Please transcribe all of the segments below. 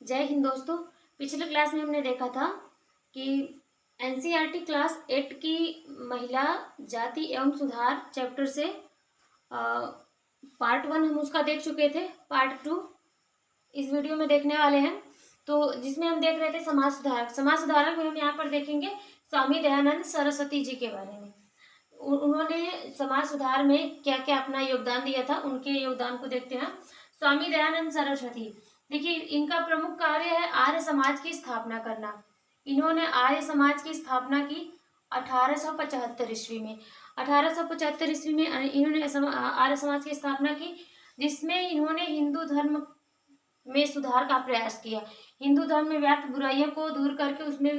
जय हिंद दोस्तों। पिछले क्लास में हमने देखा था कि एनसीईआरटी क्लास 8 की महिला जाति एवं सुधार चैप्टर से पार्ट 1 हम उसका देख चुके थे। पार्ट 2 इस वीडियो में देखने वाले हैं। तो जिसमें हम देख रहे थे समाज सुधारक। समाज सुधारक में हम यहाँ पर देखेंगे स्वामी दयानंद सरस्वती जी के बारे में। उन्होंने समाज सुधार में क्या क्या अपना योगदान दिया था, उनके योगदान को देखते हैं। स्वामी दयानंद सरस्वती, देखिए इनका प्रमुख कार्य है आर्य समाज की स्थापना करना। इन्होंने आर्य समाज की स्थापना की 1875 ईस्वी में। 1875 ईस्वी में इन्होंने आर्य समाज की स्थापना की, जिसमें इन्होंने हिंदू धर्म में सुधार का प्रयास किया। हिंदू धर्म में व्याप्त बुराइयों को दूर करके उसमें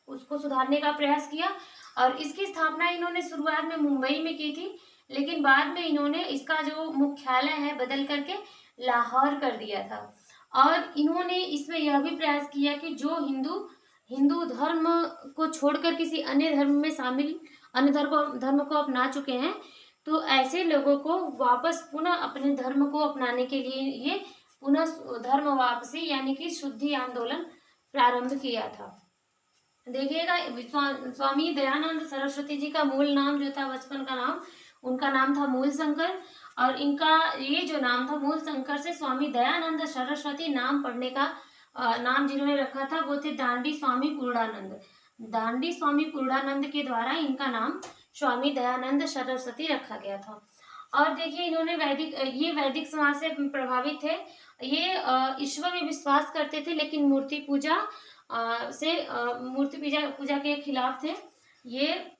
उसको सुधारने का प्रयास किया। और इसकी स्थापना इन्होंने शुरुआत में मुंबई में की थी, लेकिन बाद में इन्होंने इसका जो मुख्यालय है बदल करके लाहौर कर दिया था। और इन्होंने इसमें यह भी प्रयास किया कि जो हिंदू धर्म को छोड़कर किसी अन्य धर्म में शामिल, अन्य धर्म को अपना चुके हैं, तो ऐसे लोगों को वापस पुनः अपने धर्म को अपनाने के लिए ये पुनः धर्म वापसी यानी कि शुद्धि आंदोलन प्रारंभ किया था। देखिएगा, स्वामी दयानंद सरस्वती जी का मूल नाम जो था, बचपन का नाम, उनका नाम था मूल शंकर। और इनका ये जो नाम था मूल शंकर से स्वामी दयानंद सरस्वती नाम पढ़ने का नाम जिन्होंने रखा था वो थे दांडी स्वामी पूर्णानंद। दांडी स्वामी पूर्णानंद के द्वारा इनका नाम स्वामी दयानंद सरस्वती रखा गया था। और देखिए इन्होंने वैदिक समाज से प्रभावित थे। ये ईश्वर में विश्वास करते थे, लेकिन मूर्ति पूजा पूजा के खिलाफ थे। ये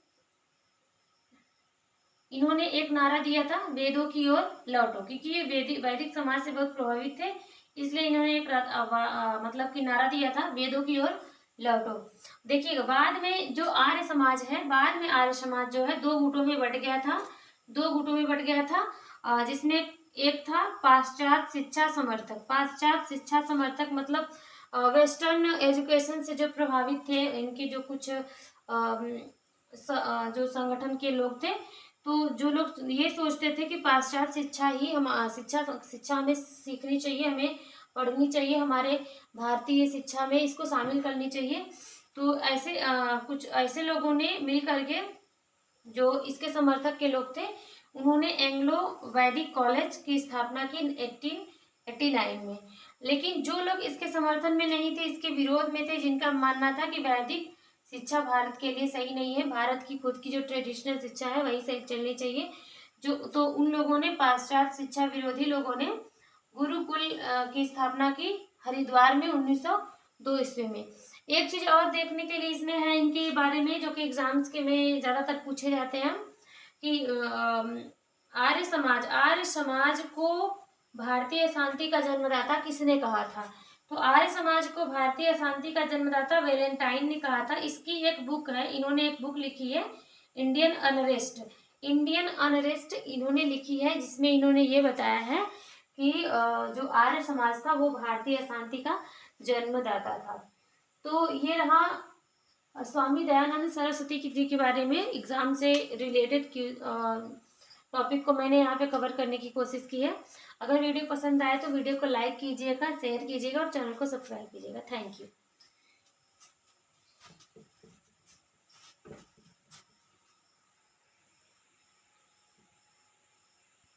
इन्होंने एक नारा दिया था, वेदों की ओर लौटो, क्योंकि ये वैदिक समाज से बहुत प्रभावित थे, इसलिए इन्होंने एक मतलब कि नारा दिया था, वेदों की ओर लौटो। देखिएगा, बाद में जो आर्य समाज है, बाद में आर्य समाज जो है दो गुटों में बट गया था। जिसमें एक था पाश्चात्य शिक्षा समर्थक। पाश्चात्य शिक्षा समर्थक मतलब वेस्टर्न एजुकेशन से जो प्रभावित थे, इनके जो कुछ जो संगठन के लोग थे, तो जो लोग ये सोचते थे कि पाश्चात्य शिक्षा ही हम शिक्षा हमें सीखनी चाहिए, हमें पढ़नी चाहिए, हमारे भारतीय शिक्षा में इसको शामिल करनी चाहिए। तो ऐसे कुछ ऐसे लोगों ने मिल करके, जो इसके समर्थक के लोग थे, उन्होंने एंग्लो वैदिक कॉलेज की स्थापना की 1889 में। लेकिन जो लोग इसके समर्थन में नहीं थे, इसके विरोध में थे, जिनका मानना था कि वैदिक शिक्षा भारत के लिए सही नहीं है, भारत की खुद की जो ट्रेडिशनल शिक्षा है वही सही चलनी चाहिए, तो उन लोगों ने, पाश्चात्य शिक्षा विरोधी लोगों ने गुरुकुल की स्थापना की हरिद्वार में 1902 ईस्वी में। एक चीज और देखने के लिए इसमें है इनके बारे में, जो कि एग्जाम्स के में ज्यादातर पूछे जाते हैं, कि आर्य समाज को भारतीय शांति का जन्मदाता किसने कहा था? तो आर्य समाज को भारतीय शांति का जन्मदाता वैलेंटाइन ने कहा था। इसकी एक बुक है, इन्होंने एक बुक लिखी है, इंडियन अनरेस्ट इन्होंने लिखी है, जिसमें इन्होंने ये बताया है कि जो आर्य समाज था वो भारतीय शांति का जन्मदाता था। तो ये रहा स्वामी दयानंद सरस्वती जी के बारे में एग्जाम से रिलेटेड टॉपिक को मैंने यहाँ पे कवर करने की कोशिश की है। अगर वीडियो पसंद आए तो वीडियो को लाइक कीजिएगा, शेयर कीजिएगा और चैनल को सब्सक्राइब कीजिएगा। Thank you.